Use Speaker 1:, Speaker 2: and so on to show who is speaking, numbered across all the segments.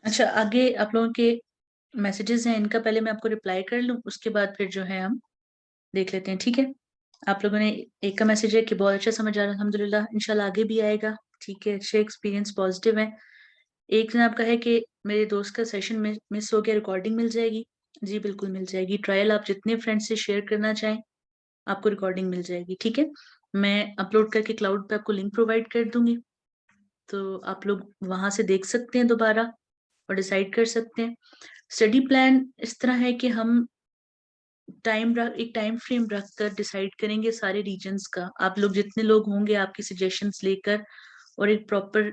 Speaker 1: अच्छा, आगे आप लोगों के मैसेजेस हैं, इनका पहले मैं आपको रिप्लाई कर लूँ, उसके बाद फिर जो है हम देख लेते हैं, ठीक है? आप लोगों ने एक का मैसेज है कि बहुत अच्छा समझ आ रहा है, अल्हम्दुलिल्लाह, इंशाल्लाह आगे भी आएगा, ठीक है? अच्छे एक्सपीरियंस पॉजिटिव है। एक ने आपका है कि मेरे दोस्त का सेशन मिस हो गया, रिकॉर्डिंग मिल जाएगी? जी बिल्कुल मिल जाएगी। ट्रायल आप जितने फ्रेंड्स से शेयर करना चाहें, आपको रिकॉर्डिंग मिल जाएगी, ठीक है? मैं अपलोड करके क्लाउड पे आपको लिंक प्रोवाइड कर दूंगी, तो आप लोग वहां से देख सकते हैं दोबारा और डिसाइड कर सकते हैं। स्टडी प्लान इस तरह है कि हम एक टाइम फ्रेम रखकर डिसाइड करेंगे सारे रीजन्स का। आप लोग जितने लोग होंगे, आपकी सजेशंस लेकर और एक प्रॉपर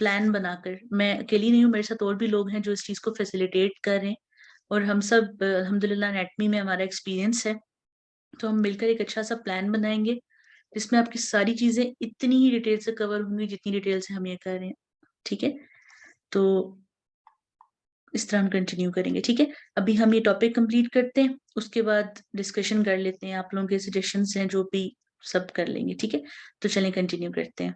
Speaker 1: प्लान बनाकर, मैं अकेली नहीं हूँ, मेरे साथ और भी लोग हैं जो इस चीज को फैसिलिटेट कर रहे हैं, और हम सब अल्हम्दुलिल्लाह नेटमी में हमारा एक्सपीरियंस है, तो हम मिलकर एक अच्छा सा प्लान बनाएंगे जिसमें आपकी सारी चीजें इतनी ही डिटेल से कवर होंगी जितनी डिटेल से हम ये कर रहे हैं, ठीक है? तो इस तरह हम कंटिन्यू करेंगे, ठीक है? अभी हम ये टॉपिक कंप्लीट करते हैं, उसके बाद डिस्कशन कर लेते हैं, आप लोगों के सजेशंस हैं जो भी, सब कर लेंगे, ठीक है? तो चलें कंटिन्यू करते हैं।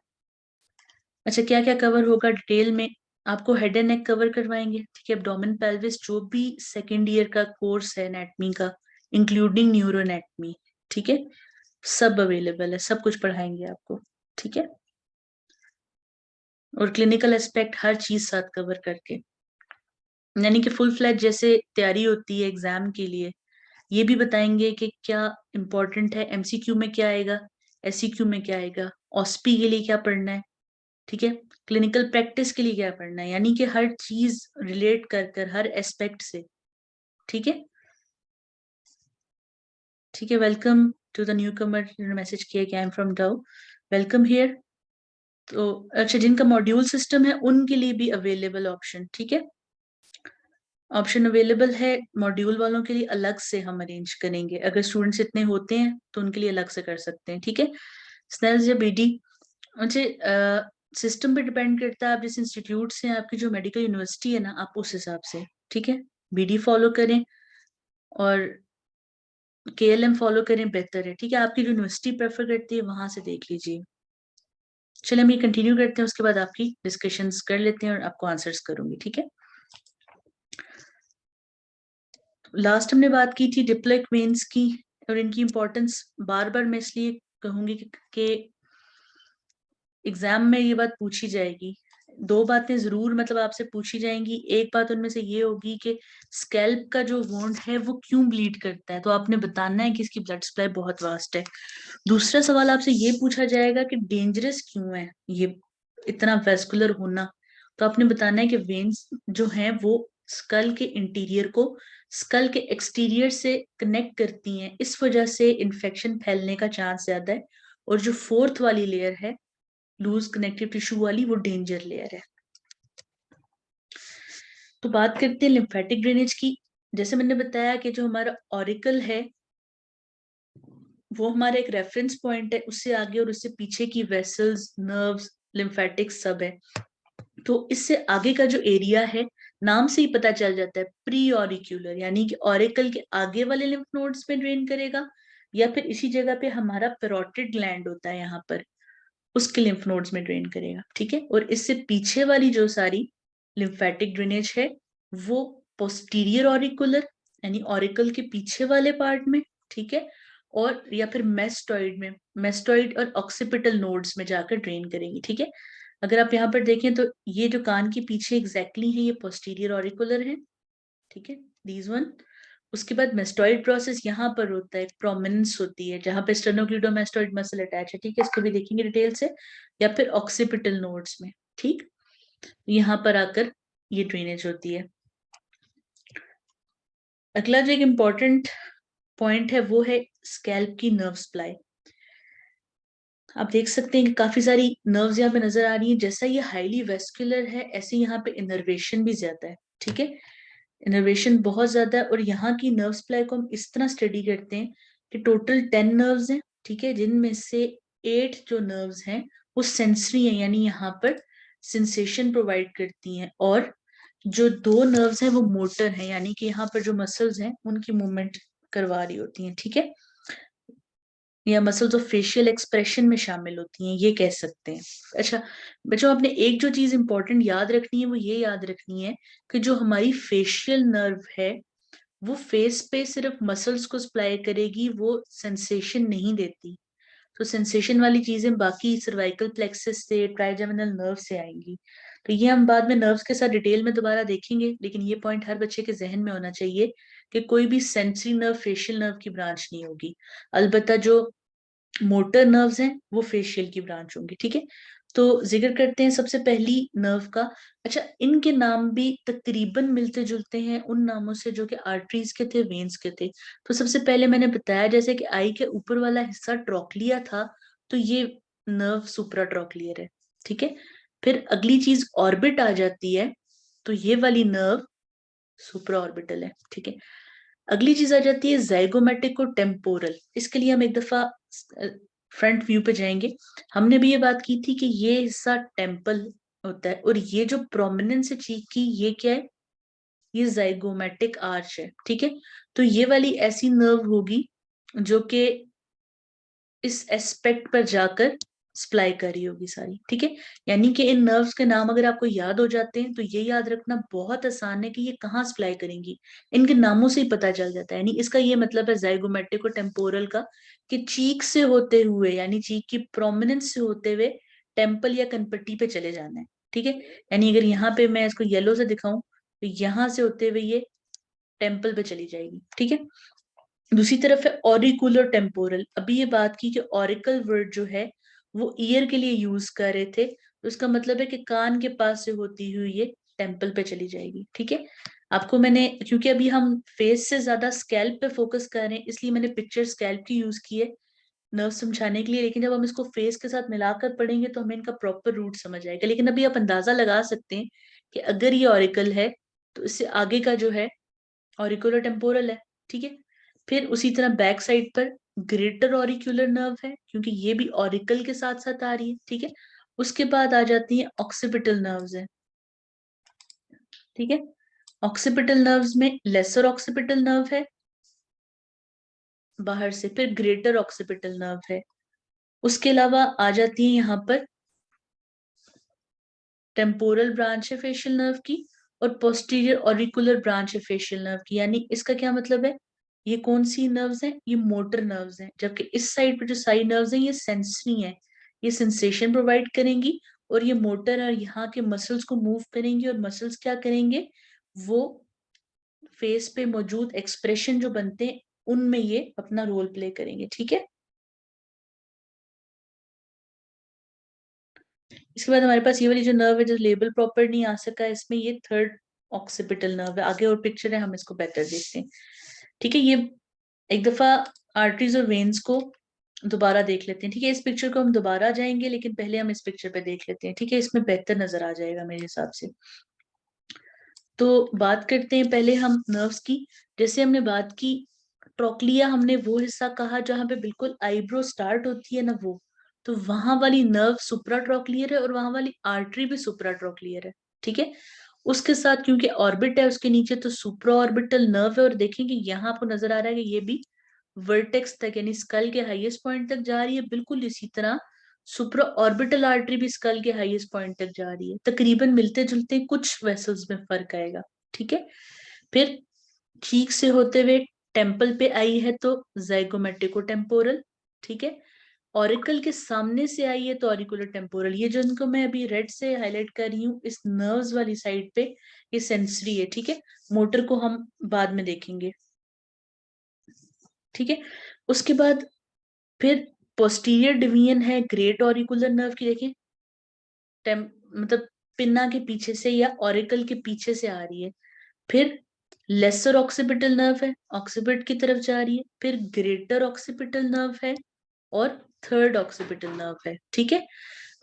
Speaker 1: अच्छा, क्या क्या कवर होगा डिटेल में? आपको हेड एंड नेक कवर करवाएंगे, ठीक है? एब्डोमेन पेल्विस, जो भी सेकेंड ईयर का कोर्स है एनाटमी का, इंक्लूडिंग न्यूरो एनाटमी, ठीक है? सब अवेलेबल है, सब कुछ पढ़ाएंगे आपको, ठीक है? और क्लिनिकल एस्पेक्ट हर चीज साथ कवर करके, यानी कि फुल फ्लैज जैसे तैयारी होती है एग्जाम के लिए, ये भी बताएंगे कि क्या इंपॉर्टेंट है, एमसीक्यू में क्या आएगा, एससीक्यू में क्या आएगा, ऑस्पी के लिए क्या पढ़ना है, ठीक है? क्लिनिकल प्रैक्टिस के लिए क्या पढ़ना है, यानी कि हर चीज रिलेट कर कर हर एस्पेक्ट से, ठीक है? ठीक है, वेलकम टू द न्यू कमर, जिन्होंने मैसेज किया कि आई एम फ्रॉम डाउ, वेलकम हियर। तो अच्छा, जिनका मॉड्यूल सिस्टम है उनके लिए भी अवेलेबल ऑप्शन, ठीक है? ऑप्शन अवेलेबल है, मॉड्यूल वालों के लिए अलग से हम अरेंज करेंगे, अगर स्टूडेंट्स इतने होते हैं तो उनके लिए अलग से कर सकते हैं, ठीक है? स्नेल्स या बीडी, मुझे सिस्टम पे डिपेंड करता है, आप जिस इंस्टीट्यूट से हैं, आपकी जो मेडिकल यूनिवर्सिटी है ना, आप उस हिसाब से, ठीक है, बीडी फॉलो करें और केएलएम फॉलो करें, बेहतर है, ठीक है? आपकी यूनिवर्सिटी प्रेफर करती है, वहां से देख लीजिए। चलिए हम ये कंटिन्यू करते हैं, उसके बाद आपकी डिस्कशंस कर लेते हैं और आपको आंसर्स करूंगी, ठीक है? लास्ट हमने बात की थी डिप्लोइक वेन्स की, और इनकी इंपॉर्टेंस बार बार मैं इसलिए कहूंगी कि एग्जाम में ये बात पूछी जाएगी। दो बातें जरूर मतलब आपसे पूछी जाएंगी, एक बात उनमें से ये होगी कि स्कैल्प का जो वोंड है वो क्यों ब्लीड करता है, तो आपने बताना है कि इसकी ब्लड सप्लाई बहुत वास्ट है। दूसरा सवाल आपसे ये पूछा जाएगा कि डेंजरस क्यों है ये इतना वेस्कुलर होना, तो आपने बताना है कि वेन्स जो हैं वो स्कल के इंटीरियर को स्कल के एक्सटीरियर से कनेक्ट करती हैं, इस वजह से इन्फेक्शन फैलने का चांस ज्यादा है, और जो फोर्थ वाली लेयर है लूज कनेक्टिव टिश्यू वाली, वो डेंजर लेयर है। तो बात करते हैं लिम्फेटिक ड्रेनेज की। जैसे मैंने बताया कि जो हमारा ऑरिकल है वो हमारा एक रेफरेंस पॉइंट है, उससे आगे और उससे पीछे की वेसल्स, नर्व्स, लिम्फेटिक्स सब है। तो इससे आगे का जो एरिया है, नाम से ही पता चल जाता है, प्री ऑरिक्यूलर, यानी कि ऑरिकल के आगे वाले लिम्फ नोड्स में ड्रेन करेगा, या फिर इसी जगह पे हमारा पेरोटिड ग्लैंड होता है यहाँ पर, उसके लिम्फ नोड्स में ड्रेन करेगा, ठीक है? और इससे पीछे वाली जो सारी लिम्फेटिक ड्रेनेज है वो पोस्टीरियर ऑरिकुलर, यानी ऑरिकल के पीछे वाले पार्ट में, ठीक है, और या फिर मेस्टॉइड में, मेस्टॉइड और ऑक्सीपिटल नोड्स में जाकर ड्रेन करेंगी, ठीक है? अगर आप यहाँ पर देखें तो ये जो कान के पीछे एग्जैक्टली है, ये पोस्टीरियर ऑरिकुलर है, ठीक है, दीज वन। उसके बाद मेस्टॉइड प्रोसेस यहाँ पर होता है, प्रोमिनेंस होती है जहां पे स्टेनोक्लीडोमास्टोइड मसल अटैच है, ठीक है, इसको भी देखेंगे डिटेल से, या फिर ऑक्सीपिटल नोड्स में, ठीक, यहाँ पर आकर ये ड्रेनेज होती है। अगला जो एक इम्पोर्टेंट पॉइंट है वो है स्कैल्प की नर्व सप्लाई। आप देख सकते हैं कि काफी सारी नर्व्स यहाँ पे नजर आ रही हैं, जैसा ये हाईली वेस्कुलर है ऐसे यहाँ पे इनर्वेशन भी ज्यादा है, ठीक है, इनर्वेशन बहुत ज्यादा है। और यहाँ की नर्व सप्लाई को हम इस तरह स्टडी करते हैं कि टोटल 10 नर्व्स हैं, ठीक है, जिनमें से 8 जो नर्व्स हैं वो सेंसरी हैं, यानी यहाँ पर सेंसेशन प्रोवाइड करती हैं, और जो 2 नर्व्स हैं वो मोटर हैं, यानी कि यहाँ पर जो मसल्स हैं उनकी मूवमेंट करवा रही होती हैं, ठीक है? या मसल्स ऑफ फेशियल एक्सप्रेशन में शामिल होती हैं, ये कह सकते हैं। अच्छा बच्चों, आपने एक जो चीज इंपॉर्टेंट याद रखनी है वो ये याद रखनी है कि जो हमारी फेशियल नर्व है वो फेस पे सिर्फ मसल्स को सप्लाई करेगी, वो सेंसेशन नहीं देती। तो सेंसेशन वाली चीजें बाकी सर्वाइकल प्लेक्सस से, ट्राइजेमिनल नर्व से आएंगी। तो ये हम बाद में नर्व्स के साथ डिटेल में दोबारा देखेंगे, लेकिन ये पॉइंट हर बच्चे के जहन में होना चाहिए कि कोई भी सेंसरी नर्व फेशियल नर्व की ब्रांच नहीं होगी। अलबत्ता जो मोटर नर्व्स हैं वो फेशियल की ब्रांच होंगी। ठीक है, तो जिक्र करते हैं सबसे पहली नर्व का। अच्छा, इनके नाम भी तकरीबन मिलते जुलते हैं उन नामों से जो कि आर्टरीज के थे, वेन्स के थे। तो सबसे पहले मैंने बताया जैसे कि आई के ऊपर वाला हिस्सा ट्रोक्लिया था, तो ये नर्व सुप्रा ट्रोक्लियर है। ठीक है, फिर अगली चीज ऑर्बिट आ जाती है, तो ये वाली नर्व सुप्रा ऑर्बिटल है। ठीक है, अगली चीज आ जाती है जाइगोमेटिक और टेम्पोरल। इसके लिए हम एक दफा फ्रंट व्यू पे जाएंगे। हमने भी ये बात की थी कि ये हिस्सा टेम्पल होता है, और ये जो प्रोमिनेंस है चीक की, ये क्या है, ये जाइगोमेटिक आर्च है। ठीक है, तो ये वाली ऐसी नर्व होगी जो कि इस एस्पेक्ट पर जाकर सप्लाई कर रही होगी सारी। ठीक है, यानी कि इन नर्व्स के नाम अगर आपको याद हो जाते हैं तो ये याद रखना बहुत आसान है कि ये कहाँ सप्लाई करेंगी, इनके नामों से ही पता चल जाता है। यानी इसका ये मतलब है जाइगोमेटिक और टेम्पोरल का, कि चीक से होते हुए, यानी चीक की प्रोमिनेंस से होते हुए टेम्पल या कनपट्टी पे चले जाना है। ठीक है, यानी अगर यहाँ पे मैं इसको येलो से दिखाऊं तो यहाँ से होते हुए ये टेम्पल पे चली जाएगी। ठीक है, दूसरी तरफ है ऑरिकुलर टेम्पोरल। अभी ये बात की कि ऑरिकल वर्ड जो है वो ईयर के लिए यूज कर रहे थे, तो इसका मतलब है कि कान के पास से होती हुई ये टेम्पल पे चली जाएगी। ठीक है, आपको मैंने, क्योंकि अभी हम फेस से ज्यादा स्कैल्प पे फोकस कर रहे हैं, इसलिए मैंने पिक्चर स्कैल्प की यूज की है नर्व समझाने के लिए, लेकिन जब हम इसको फेस के साथ मिलाकर पढ़ेंगे तो हमें इनका प्रॉपर रूट समझ आएगा। लेकिन अभी आप अंदाजा लगा सकते हैं कि अगर ये ऑरिकल है तो इससे आगे का जो है ऑरिकुलर टेम्पोरल है। ठीक है, फिर उसी तरह बैक साइड पर ग्रेटर ऑरिक्यूलर नर्व है, क्योंकि ये भी ऑरिकल के साथ साथ आ रही है। ठीक है, उसके बाद आ जाती है ऑक्सीपिटल नर्व्स है। ठीक है, ऑक्सीपिटल नर्व्स में लेसर ऑक्सीपिटल नर्व है बाहर से, फिर ग्रेटर ऑक्सीपिटल नर्व है। उसके अलावा आ जाती है यहाँ पर टेम्पोरल ब्रांच है फेशियल नर्व की, और पोस्टीरियर ऑरिकुलर ब्रांच है फेशियल नर्व की। यानी इसका क्या मतलब है, ये कौन सी नर्व्स हैं, ये मोटर नर्व्स हैं, जबकि इस साइड पे जो सारी नर्व्स हैं ये सेंसरी हैं, ये सेंसेशन प्रोवाइड करेंगी, और ये मोटर और यहाँ के मसल्स को मूव करेंगी, और मसल्स क्या करेंगे, वो फेस पे मौजूद एक्सप्रेशन जो बनते हैं उनमें ये अपना रोल प्ले करेंगे। ठीक है, इसके बाद हमारे पास ये वाली जो नर्व है जो लेबल प्रॉपर नहीं आ सका इसमें, ये थर्ड ऑक्सीपिटल नर्व है। आगे और पिक्चर है, हम इसको बेटर देखते हैं। ठीक है, ये एक दफा आर्टरीज और वेन्स को दोबारा देख लेते हैं। ठीक है, इस पिक्चर को हम दोबारा जाएंगे, लेकिन पहले हम इस पिक्चर पे देख लेते हैं। ठीक है, इसमें बेहतर नजर आ जाएगा मेरे हिसाब से। तो बात करते हैं पहले हम नर्व्स की। जैसे हमने बात की ट्रोक्लिया, हमने वो हिस्सा कहा जहां पे बिल्कुल आईब्रो स्टार्ट होती है ना, वो तो वहां वाली नर्व सुप्रा ट्रोक्लियर है, और वहां वाली आर्टरी भी सुप्रा ट्रोक्लियर है। ठीक है, उसके साथ क्योंकि ऑर्बिट है उसके नीचे, तो सुप्रा ऑर्बिटल नर्व है, और देखेंगे यहाँ आपको नजर आ रहा है कि ये भी वर्टेक्स तक यानी स्कल के हाईएस्ट पॉइंट तक जा रही है। बिल्कुल इसी तरह सुप्रा ऑर्बिटल आर्टरी भी स्कल के हाईएस्ट पॉइंट तक जा रही है। तकरीबन मिलते जुलते, कुछ वेसल्स में फर्क आएगा। ठीक है, फिर चीक से होते हुए टेम्पल पे आई है तो जाइगोमेटिको टेम्पोरल। ठीक है, ऑरिकल के सामने से आई है तो ऑरिकुलर टेम्पोरल। ये जो इनको मैं अभी रेड से हाईलाइट कर रही हूँ इस नर्व्स वाली साइड पे, ये सेंसरी है। ठीक है, मोटर को हम बाद में देखेंगे। ठीक है, उसके बाद फिर पोस्टीरियर डिवीजन है ग्रेट ऑरिकुलर नर्व की। देखें, मतलब पिन्ना के पीछे से या ऑरिकल के पीछे से आ रही है। फिर लेसर ऑक्सीपिटल नर्व है, ऑक्सीपिट की तरफ जा रही है। फिर ग्रेटर ऑक्सीपिटल नर्व है, और थर्ड ऑक्सीपिटल नर्व है। ठीक है,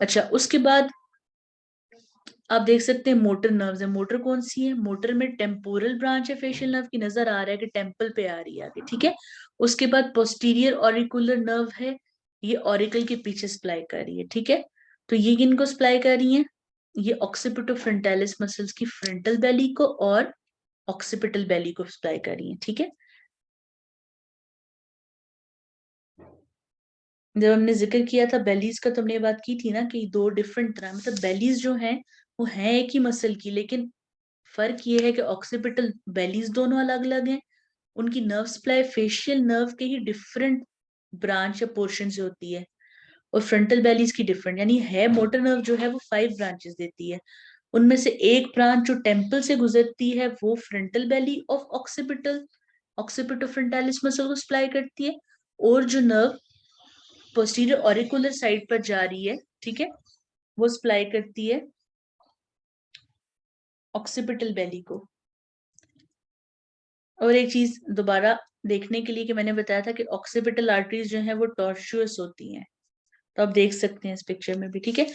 Speaker 1: अच्छा उसके बाद आप देख सकते हैं मोटर नर्व्स है। मोटर कौन सी है, मोटर में टेम्पोरल ब्रांच है फेशियल नर्व की, नजर आ रहा है कि टेम्पल पे आ रही है आगे। ठीक है, उसके बाद पोस्टीरियर ऑरिकुलर नर्व है, ये ऑरिकल के पीछे सप्लाई कर रही है। ठीक है, तो ये किनको सप्लाई कर रही है, ये ऑक्सीपिटो फ्रंटालिस मसल्स की फ्रंटल बेली को और ऑक्सीपिटल बेली को सप्लाई कर रही है। ठीक है, जब हमने जिक्र किया था बेलीज का, तो हमने ये बात की थी ना कि दो डिफरेंट तरह, मतलब बेलीज जो हैं वो हैं एक ही मसल की, लेकिन फर्क ये है कि ऑक्सीपिटल बेलीज दोनों अलग अलग हैं, उनकी नर्व सप्लाई फेशियल नर्व के ही डिफरेंट ब्रांच या पोर्शन से होती है, और फ्रंटल बेलीज की डिफरेंट, यानी है मोटर नर्व जो है वो 5 ब्रांचेस देती है। उनमें से एक ब्रांच जो टेम्पल से गुजरती है वो frontal belly of occipital occipito frontalis muscle को सप्लाई करती है, और जो नर्व पोस्टीरियर ऑरिकुलर साइड पर जा रही है, ठीक है, वो सप्लाई करती है ऑक्सीपिटल बेली को। और एक चीज दोबारा देखने के लिए कि मैंने बताया था कि ऑक्सीपिटल आर्टरीज जो है वो टॉर्चुअस होती हैं, तो आप देख सकते हैं इस पिक्चर में भी, ठीक है।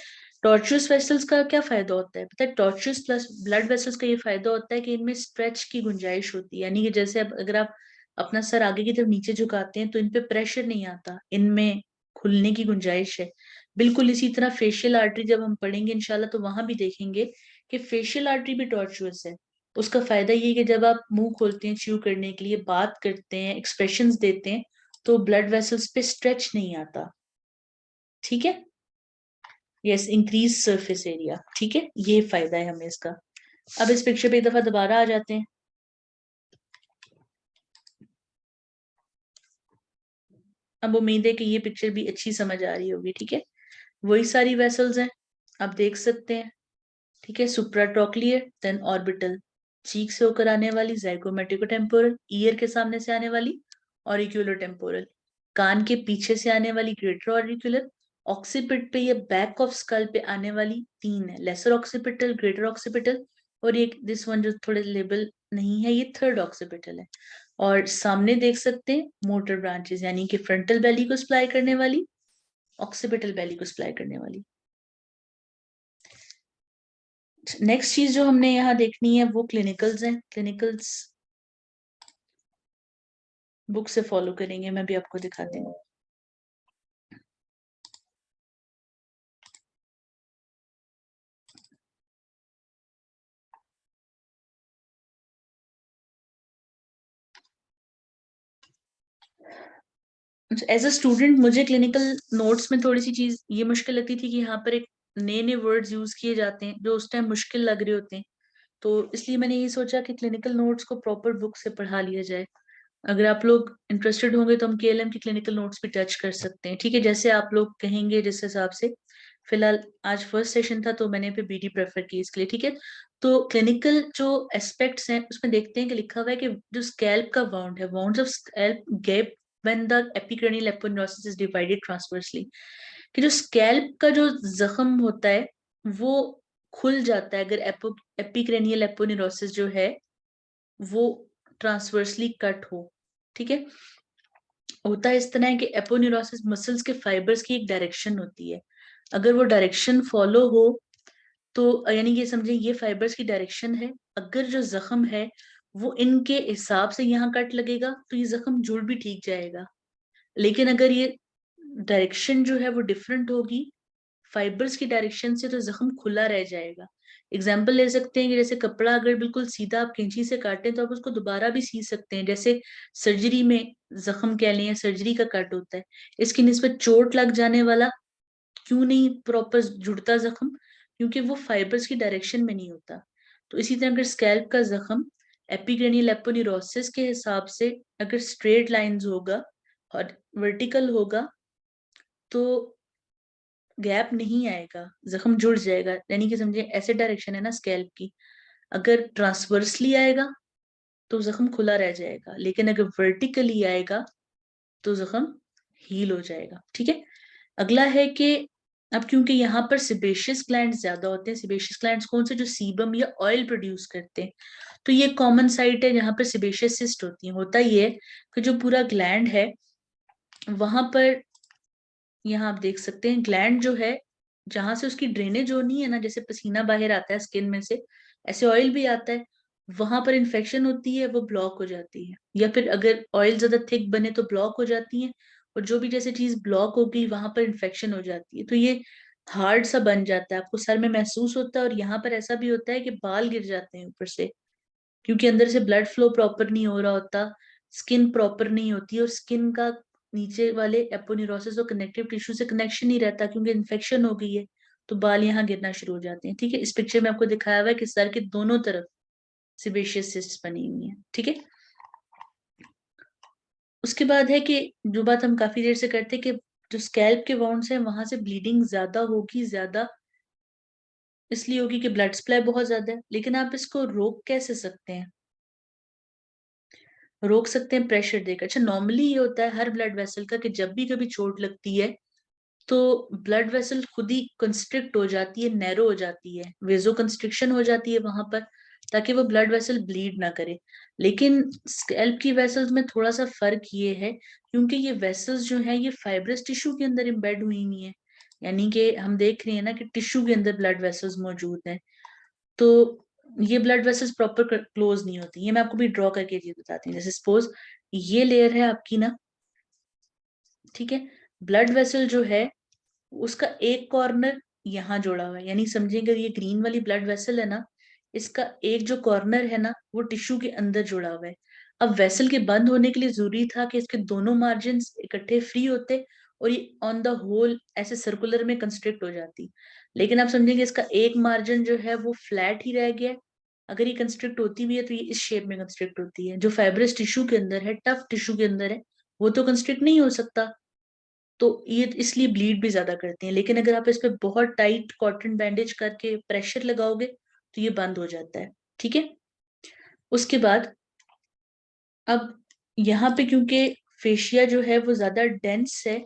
Speaker 1: टॉर्चुअस वेसल्स का क्या फायदा होता है पता है? टॉर्चुअस प्लस ब्लड वेसल्स का ये फायदा होता है कि इनमें स्ट्रेच की गुंजाइश होती है, यानी कि जैसे अब अगर आप अपना सर आगे की तरफ नीचे झुकाते हैं तो इन पे प्रेशर नहीं आता, इनमें खुलने की गुंजाइश है। बिल्कुल इसी तरह फेशियल आर्टरी जब हम पढ़ेंगे इंशाल्लाह तो वहां भी देखेंगे कि फेशियल आर्टरी भी टॉर्चुअस है। उसका फायदा ये है कि जब आप मुंह खोलते हैं च्यू करने के लिए, बात करते हैं, एक्सप्रेशंस देते हैं, तो ब्लड वेसल्स पे स्ट्रेच नहीं आता, ठीक है। यस, इंक्रीज सरफेस एरिया, ठीक है, ये फायदा है हमें इसका। अब इस पिक्चर पे एक दफा दोबारा आ जाते हैं। अब उम्मीद है कि ये पिक्चर भी अच्छी समझ आ रही होगी, ठीक है। वही सारी वेसल्स हैं, आप देख सकते हैं, ठीक है। सुप्राट्रोक्लियर, देन ऑर्बिटल, चीक से होकर आने वाली ज़ाइगोमेटिकोटेम्पोरल, ईयर के सामने से आने वाली ऑरिक्यूलो टेम्पोरल, कान के पीछे से आने वाली ग्रेटर ऑरिक्यूलर, ऑक्सीपिट पे या बैक ऑफ स्कल पे आने वाली 3 है, लेसर ऑक्सीपिटल, ग्रेटर ऑक्सीपिटल, और ये दिस वन जो थोड़े लेबल नहीं है, ये थर्ड ऑक्सीपिटल है। और सामने देख सकते हैं मोटर ब्रांचेस, यानी कि फ्रंटल बेली को सप्लाई करने वाली, ऑक्सीपिटल बेली को सप्लाई करने वाली। नेक्स्ट चीज जो हमने यहाँ देखनी है वो क्लिनिकल्स हैं। क्लिनिकल्स बुक से फॉलो करेंगे, मैं भी आपको दिखाती हूँ। एज अ स्टूडेंट मुझे क्लिनिकल नोट्स में थोड़ी सी चीज ये मुश्किल लगती थी कि यहाँ पर एक नए नए वर्ड्स यूज किए जाते हैं जो उस टाइम मुश्किल लग रहे होते हैं, तो इसलिए मैंने ये सोचा कि क्लिनिकल नोट्स को प्रॉपर बुक से पढ़ा लिया जाए। अगर आप लोग इंटरेस्टेड होंगे तो हम केएलएम की क्लिनिकल नोट्स भी टच कर सकते हैं, ठीक है, जैसे आप लोग कहेंगे जिस हिसाब से। फिलहाल आज फर्स्ट सेशन था तो मैंने पे बीडी प्रेफर की इसके लिए, ठीक है। तो क्लिनिकल जो एस्पेक्ट्स हैं उसमें देखते हैं कि लिखा हुआ है कि जो स्कैल्प का वाउंड है, wounds of scalp gape when the epicranial aponeurosis is divided transversely, कि जो स्कैल्प का जो जख्म होता है वो खुल जाता है अगर एपिक्रेनियल एपोनेउरोसिस जो है वो ट्रांसवर्सली कट हो, ठीक है। होता है इस तरह है कि एपोन्यूरोसिस मसल्स के फाइबर्स की एक डायरेक्शन होती है, अगर वो डायरेक्शन फॉलो हो तो यानी ये समझे ये फाइबर्स की डायरेक्शन है, अगर जो जख्म है वो इनके हिसाब से यहाँ कट लगेगा तो ये जख्म जुड़ भी ठीक जाएगा। लेकिन अगर ये डायरेक्शन जो है वो डिफरेंट होगी फाइबर्स की डायरेक्शन से, तो जख्म खुला रह जाएगा। एग्जाम्पल ले सकते हैं कि जैसे कपड़ा अगर बिल्कुल सीधा आप कैंची से काटें तो आप उसको दोबारा भी सी सकते हैं, जैसे सर्जरी में जख्म कह लें या सर्जरी का कट होता है, इसकी निस्बत चोट लग जाने वाला क्यों नहीं प्रॉपर जुड़ता जख्म, क्योंकि वो फाइबर्स की डायरेक्शन में नहीं होता। तो इसी तरह अगर स्कैल्प का जख्म एपिक्रेनियल एपोन्यूरोसिस के हिसाब से अगर स्ट्रेट लाइंस होगा और वर्टिकल होगा तो गैप नहीं आएगा, जख्म जुड़ जाएगा, यानी कि समझे ऐसे डायरेक्शन है ना स्कैल्प की, अगर ट्रांसवर्सली आएगा तो जख्म खुला रह जाएगा, लेकिन अगर वर्टिकली आएगा तो जख्म हील हो जाएगा, ठीक है। अगला है कि अब क्योंकि यहाँ पर सिबेशियस ग्लैंड्स ज्यादा होते हैं, सिबेशियस ग्लैंड्स कौन से, जो सीबम या ऑयल प्रोड्यूस करते हैं, तो ये कॉमन साइट है जहाँ पर सिबेशियस सिस्ट होती है। होता ये है कि जो पूरा ग्लैंड है वहां पर, यहाँ आप देख सकते हैं ग्लैंड जो है जहां से उसकी ड्रेनेज होनी है ना, जैसे पसीना बाहर आता है स्किन में से, ऐसे ऑयल भी आता है, वहां पर इन्फेक्शन होती है वो ब्लॉक हो जाती है, या फिर अगर ऑयल ज्यादा थिक बने तो ब्लॉक हो जाती है, और जो भी जैसे चीज ब्लॉक हो गई वहां पर इन्फेक्शन हो जाती है, तो ये हार्ड सा बन जाता है, आपको सर में महसूस होता है, और यहाँ पर ऐसा भी होता है कि बाल गिर जाते हैं ऊपर से, क्योंकि अंदर से ब्लड फ्लो प्रॉपर नहीं हो रहा होता, स्किन प्रॉपर नहीं होती, और स्किन का नीचे वाले एपोन्यूरोसिस और कनेक्टिव टिश्यू से कनेक्शन नहीं रहता क्योंकि इन्फेक्शन हो गई है, तो बाल यहाँ गिरना शुरू हो जाते हैं। ठीक है, इस पिक्चर में आपको दिखाया हुआ है कि सर के दोनों तरफ सिबेशियस सिस्ट बनी हुई है। ठीक है, उसके बाद है कि जो बात हम काफी देर से करते हैं कि जो स्कैल्प के वाउंड्स हैं वहां से ब्लीडिंग ज्यादा होगी, ज्यादा इसलिए होगी कि ब्लड सप्लाई बहुत ज्यादा है। लेकिन आप इसको रोक कैसे सकते हैं? रोक सकते हैं प्रेशर देकर। अच्छा, नॉर्मली ये होता है हर ब्लड वेसल का कि जब भी कभी चोट लगती है तो ब्लड वेसल खुद ही कंस्ट्रिक्ट हो जाती है, नैरो हो जाती है, वेजो कंस्ट्रिक्शन हो जाती है वहां पर, ताकि वो ब्लड वेसल ब्लीड ना करे। लेकिन स्कैल्प की वेसल्स में थोड़ा सा फर्क ये है, क्योंकि ये वेसल्स जो है ये फाइब्रस टिश्यू के अंदर एम्बेड हुई हुई है, यानी कि हम देख रहे हैं ना कि टिश्यू के अंदर ब्लड वेसल्स मौजूद हैं। तो ये ब्लड वेसल्स प्रॉपर क्लोज नहीं होती। ये मैं आपको भी ड्रॉ करके चीज बताती हूँ। जैसे सपोज ये लेयर है आपकी ना, ठीक है, ब्लड वेसल जो है उसका एक कॉर्नर यहाँ जोड़ा हुआ है, यानी समझिए अगर ये ग्रीन वाली ब्लड वेसल है ना, इसका एक जो कॉर्नर है ना वो टिश्यू के अंदर जुड़ा हुआ है। अब वेसल के बंद होने के लिए जरूरी था कि इसके दोनों मार्जिन इकट्ठे फ्री होते और ये ऑन द होल ऐसे सर्कुलर में कंस्ट्रिक्ट हो जाती। लेकिन आप समझेंगे इसका एक मार्जिन जो है वो फ्लैट ही रह गया है। अगर ये कंस्ट्रिक्ट होती भी है तो ये इस शेप में कंस्ट्रिक्ट होती है। जो फाइब्रस टिश्यू के अंदर है, टफ टिश्यू के अंदर है, वो तो कंस्ट्रिक्ट नहीं हो सकता, तो ये इसलिए ब्लीड भी ज्यादा करती हैं। लेकिन अगर आप इस पे बहुत टाइट कॉटन बैंडेज करके प्रेशर लगाओगे तो ये बंद हो जाता है। ठीक है, उसके बाद अब यहाँ पे क्योंकि फेशिया जो है वो ज्यादा डेंस है,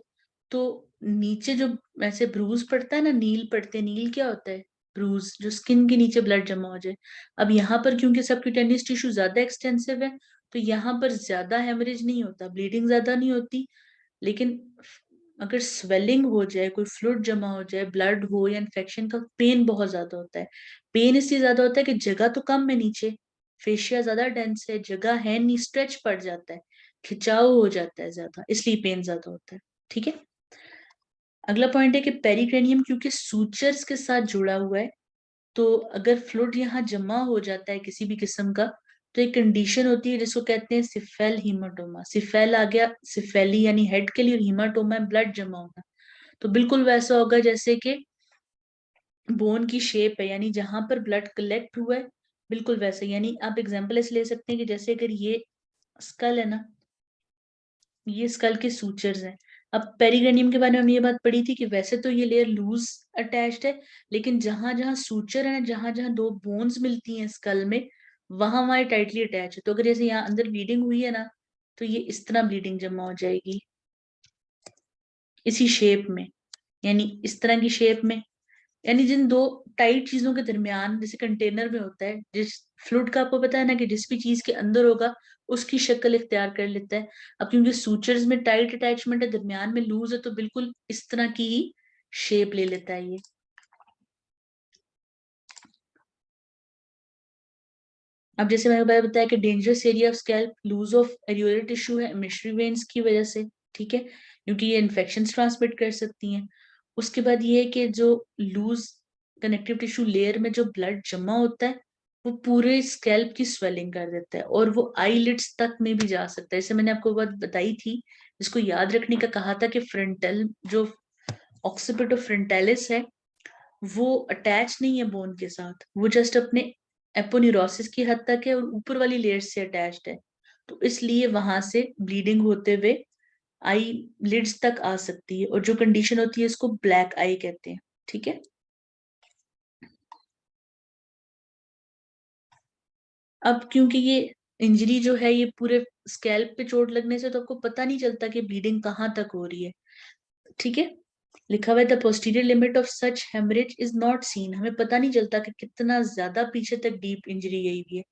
Speaker 1: तो नीचे जो ऐसे ब्रूज पड़ता है ना, नील पड़ते हैं, नील क्या होता है? ब्रूज, जो स्किन के नीचे ब्लड जमा हो जाए। अब यहाँ पर क्योंकि सबक्यूटेनियस टिश्यू ज्यादा एक्सटेंसिव है, तो यहाँ पर ज्यादा हेमरेज नहीं होता, ब्लीडिंग ज्यादा नहीं होती। लेकिन अगर स्वेलिंग हो जाए, कोई फ्लूइड जमा हो जाए, ब्लड हो या इन्फेक्शन का, पेन बहुत ज्यादा होता है। पेन इसलिए ज्यादा होता है कि जगह तो कम है नीचे, फेशिया ज्यादा डेंस है, जगह है नहीं, स्ट्रेच पड़ जाता है, खिंचाव हो जाता है ज्यादा, इसलिए पेन ज्यादा होता है। ठीक है, अगला पॉइंट है कि पेरिक्रेनियम क्योंकि सूचर्स के साथ जुड़ा हुआ है, तो अगर फ्लूइड यहाँ जमा हो जाता है किसी भी किस्म का, तो एक कंडीशन होती है जिसको कहते हैं सिफेल हीमाटोमा। सिफेल आ गया, सिफेली यानी हेड के लिए, और हीमाटोमा है ब्लड जमा होना। तो बिल्कुल वैसा होगा जैसे कि बोन की शेप है, यानी जहां पर ब्लड कलेक्ट हुआ है बिल्कुल वैसे। यानी आप एग्जांपल ऐसे ले सकते हैं कि जैसे अगर ये स्कल है ना, ये स्कल के सूचर्स हैं। अब पेरिग्रेनियम के बारे में हमने ये बात पढ़ी थी कि वैसे तो ये लेयर लूज अटैच्ड है, लेकिन जहां जहां सूचर है, जहां जहां दो बोन्स मिलती हैं स्कल में, वहां वहां टाइटली अटैच है। तो अगर जैसे यहाँ अंदर ब्लीडिंग हुई है ना, तो ये इस तरह ब्लीडिंग जमा हो जाएगी, इसी शेप में, यानी इस तरह की शेप में। यानी जिन दो टाइट चीजों के दरमियान, जैसे कंटेनर में होता है, जिस फ्लूइड का आपको पता है ना कि जिस भी चीज के अंदर होगा उसकी शक्ल इख्तियार कर लेता है। अब क्योंकि सूचर्स में टाइट अटैचमेंट है, दरमियान में लूज है, तो बिल्कुल इस तरह की ही शेप ले लेता है ये। अब जैसे मैंने बताया कि dangerous area of scalp loose of areolar tissue है मिस्ट्री वेन्स की वजह से। ठीक है, क्योंकि ये इन्फेक्शन ट्रांसमिट कर सकती हैं। उसके बाद ये है कि जो लूज कनेक्टिव टिश्यू लेयर में जो ब्लड जमा होता है, वो पूरे स्कैल्प की स्वेलिंग कर देता है, और वो आईलिड्स तक में भी जा सकता है। जैसे मैंने आपको बात बताई थी, इसको याद रखने का कहा था कि फ्रंटल जो ऑक्सीपिट ऑफ फ्रंटालिस है वो अटैच नहीं है बोन के साथ, वो जस्ट अपने एपोन्यूरोसिस की हद तक है और ऊपर वाली लेयर से अटैच्ड है। तो इसलिए वहां से ब्लीडिंग होते हुए आई लिड्स तक आ सकती है, और जो कंडीशन होती है इसको ब्लैक आई कहते हैं। ठीक है, अब क्योंकि ये इंजरी जो है ये पूरे स्कैल्प पे चोट लगने से, तो आपको पता नहीं चलता कि ब्लीडिंग कहाँ तक हो रही है। ठीक है, लिखा हुआ है the posterior limit of such haemorrhage is not seen. हमें पता नहीं चलता कि कितना ज्यादा पीछे तक डीप इंजरी गई हुई है।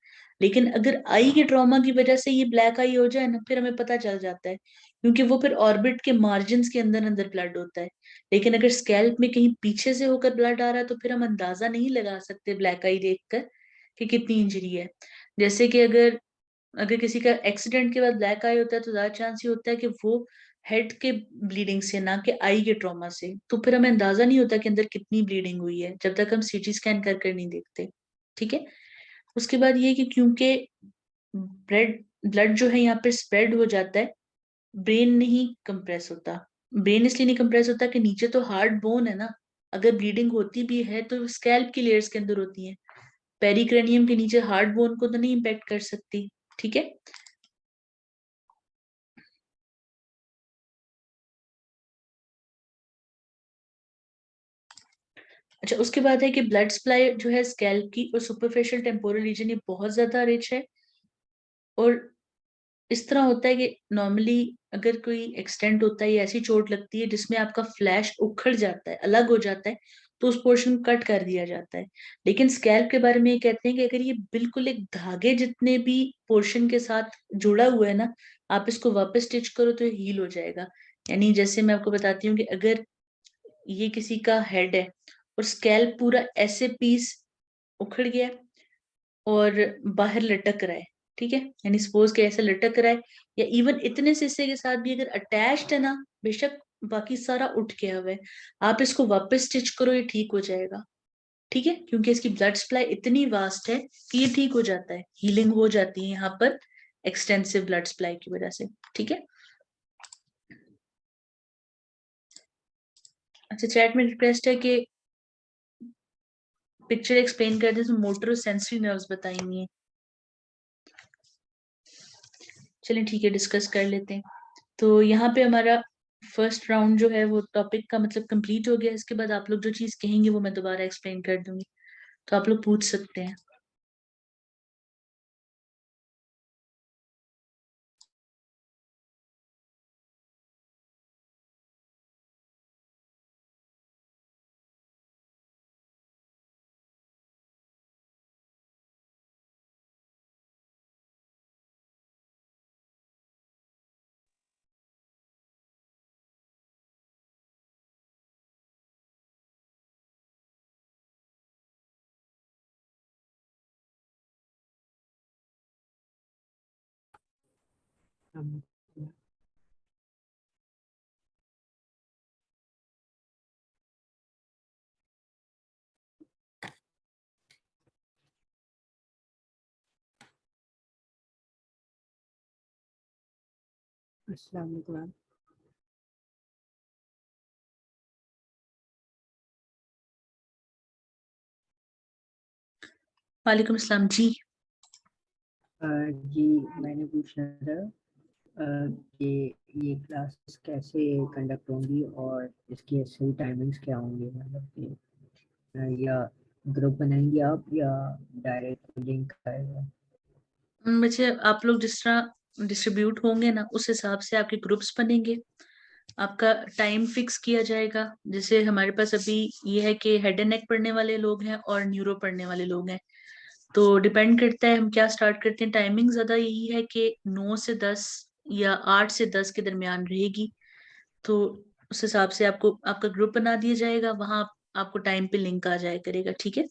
Speaker 1: लेकिन अगर आई के ट्रॉमा की वजह से ये ब्लैक आई हो जाए ना, फिर हमें पता चल जाता है, क्योंकि वो फिर ऑर्बिट के मार्जिन के अंदर अंदर ब्लड होता है। लेकिन अगर स्कैल्प में कहीं पीछे से होकर ब्लड आ रहा है, तो फिर हम अंदाजा नहीं लगा सकते ब्लैक आई देखकर कि कितनी इंजरी है। जैसे कि अगर अगर किसी का एक्सीडेंट के बाद ब्लैक आई होता है, तो ज्यादा चांस ये होता है कि वो हेड के ब्लीडिंग से, ना कि आई के ट्रॉमा से। तो फिर हमें अंदाजा नहीं होता कि अंदर कितनी ब्लीडिंग हुई है जब तक हम सीटी स्कैन कर कर नहीं देखते। ठीक है, उसके बाद ये कि क्योंकि ब्लड ब्लड जो है यहाँ पे स्प्रेड हो जाता है, ब्रेन नहीं कंप्रेस होता। ब्रेन इसलिए नहीं कंप्रेस होता कि नीचे तो हार्ड बोन है ना, अगर ब्लीडिंग होती भी है तो स्कैल्प की लेयर्स के अंदर होती है, पेरिक्रेनियम के नीचे हार्ड बोन को तो नहीं इम्पेक्ट कर सकती। ठीक है। अच्छा, उसके बाद है कि ब्लड सप्लाई जो है स्कैल्प की और सुपरफिशियल टेम्पोरल रीजन, ये बहुत ज्यादा रिच है। और इस तरह होता है कि नॉर्मली अगर कोई एक्सटेंट होता है या ऐसी चोट लगती है जिसमें आपका फ्लैश उखड़ जाता है, अलग हो जाता है, तो उस पोर्शन को कट कर दिया जाता है। लेकिन स्कैल्प के बारे में ये कहते हैं कि अगर ये बिल्कुल एक धागे जितने भी पोर्शन के साथ जुड़ा हुआ है ना, आप इसको वापस स्टिच करो तो ये हील हो जाएगा। यानी जैसे मैं आपको बताती हूँ कि अगर ये किसी का हेड है और स्कैल्प पूरा ऐसे पीस उखड़ गया है और बाहर लटक रहा है, ठीक है, यानी सपोज के ऐसे लटक रहा है, या इवन इतने से हिस्से के साथ भी अगर अटैच्ड है ना, बेशक बाकी सारा उठ गया हुआ है, आप इसको वापस स्टिच करो, ये ठीक हो जाएगा। ठीक है, क्योंकि इसकी ब्लड सप्लाई इतनी वास्ट है कि ये ठीक हो जाता है, हीलिंग हो जाती है यहाँ पर एक्सटेंसिव ब्लड सप्लाई की वजह से। ठीक है। अच्छा, चैट में रिक्वेस्ट है कि पिक्चर एक्सप्लेन कर दे, तो मोटर और सेंसरी नर्व्स बताएंगे। चलिए ठीक है, डिस्कस कर लेते हैं। तो यहाँ पे हमारा फर्स्ट राउंड जो है वो टॉपिक का मतलब कंप्लीट हो गया। इसके बाद आप लोग जो चीज कहेंगे वो मैं दोबारा एक्सप्लेन कर दूंगी, तो आप लोग पूछ सकते हैं।
Speaker 2: अस्सलाम वालेकुम।
Speaker 1: वालेकुम अस्सलाम जी।
Speaker 2: जी, मैंने पूछना था कि ये क्लासेस कैसे कंडक्ट होंगी और इसकी सही टाइमिंग्स क्या होंगी, मतलब कि या ग्रुप बनाएंगे आप या डायरेक्ट लिंक आएगा?
Speaker 1: बच्चे आप लोग जिस तरह डिस्ट्रीब्यूट होंगे ना, उस हिसाब से आपके ग्रुप्स बनेंगे, आपका टाइम फिक्स किया जाएगा। जैसे हमारे पास अभी ये है कि हेड एंड नेक पढ़ने वाले लोग हैं और न्यूरो पढ़ने वाले लोग हैं, तो डिपेंड करता है हम क्या स्टार्ट करते हैं। टाइमिंग ज्यादा यही है कि 9 से 10 या 8 से 10 के दरमियान रहेगी। तो उस हिसाब से आपको आपका ग्रुप बना दिया जाएगा, वहां आपको टाइम पे लिंक आ जाया करेगा। ठीक है।